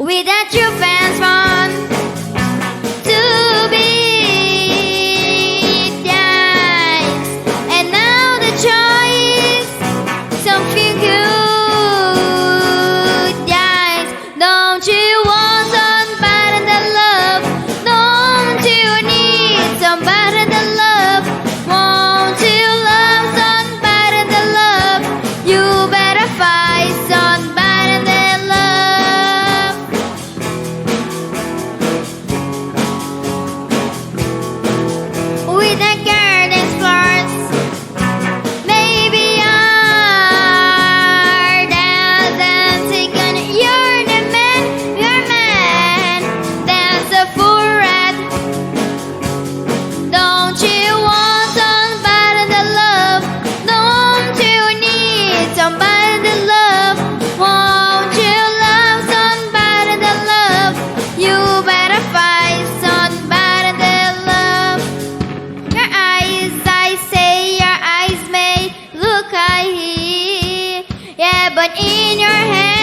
Without your fans want to be nice, and now the choice something good, guys. Don't you want somebody that love? Don't you need somebody that love? Won't you love somebody that love? You better find somebody that love. With a garden flowers, maybe you're dancing and you're the man, that's a full red. Don't you want somebody that love? Don't you need somebody that love? Won't you love somebody that love? You better find somebody that love. Your eyes, I say, your eyes may look high, yeah, but in your head